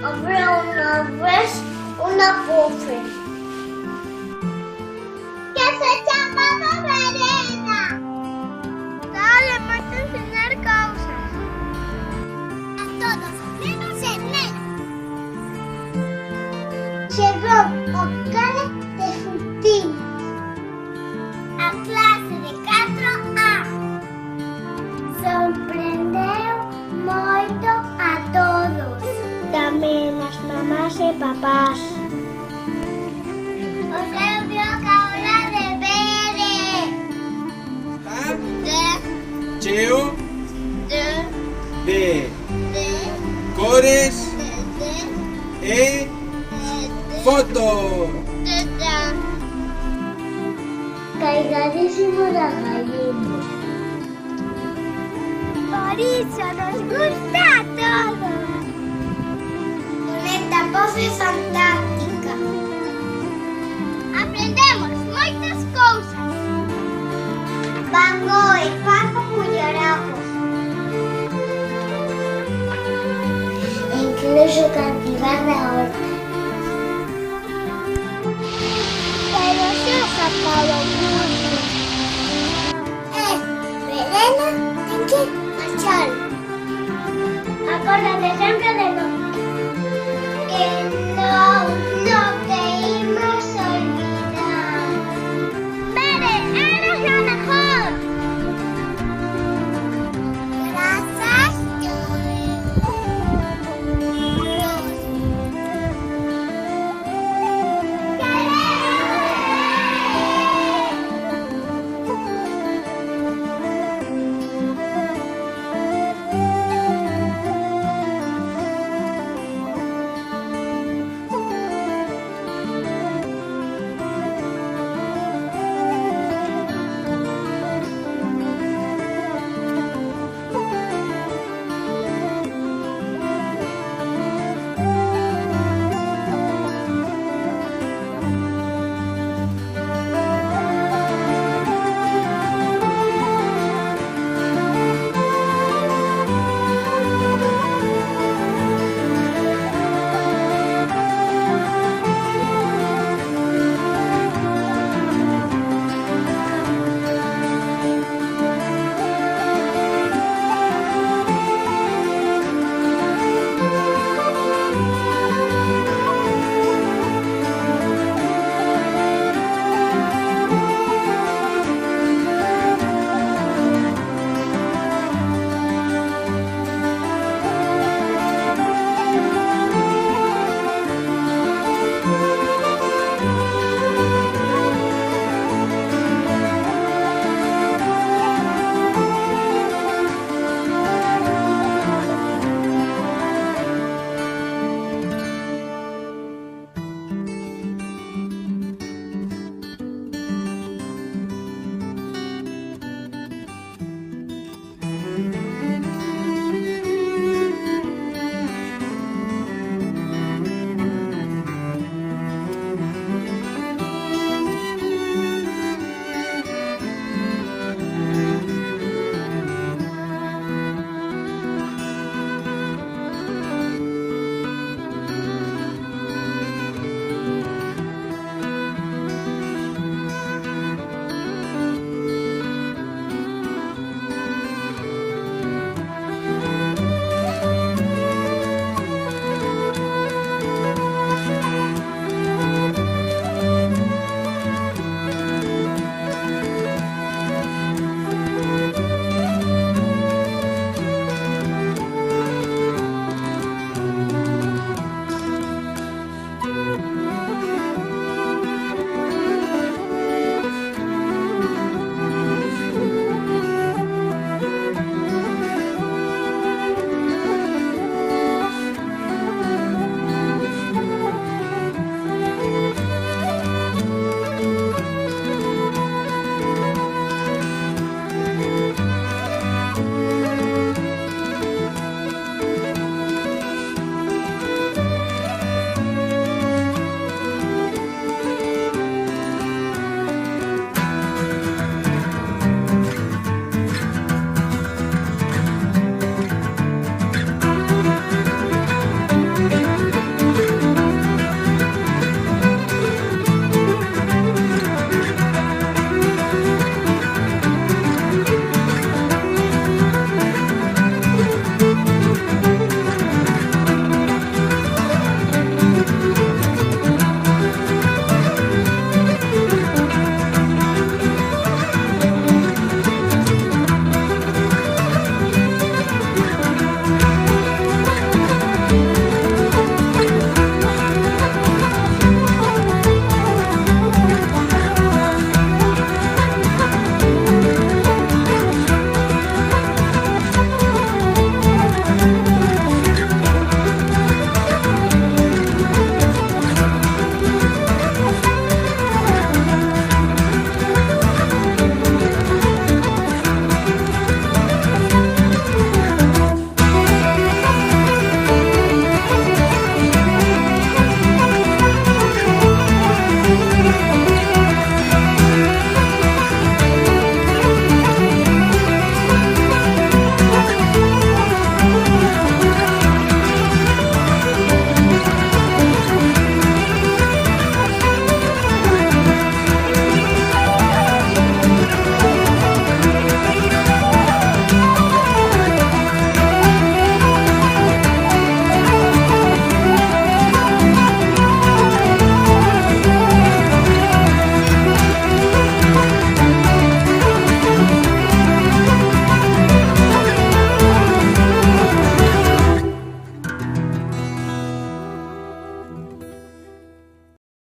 Había una vez una profe que se llamaba Verena. Dale, vamos a enseñar cosas. A todos, menos Ernest. Chegou o cara de frutinhas. A clase de 4A sorprendeu moito a todos. Tamén as mamás e papás. O seu vio que hora de bere. Cheo De de cores e foto. Cargadísimo da gallina. Por iso nos gusta a todos. Nesta pose fantástica. Aprendemos moitas cousas. Van Gogh, Paco Pullarapos. Incluso cantigar da horta. Pero xa sacaba o mundo. Verena, ten que marchar. Acórdate sempre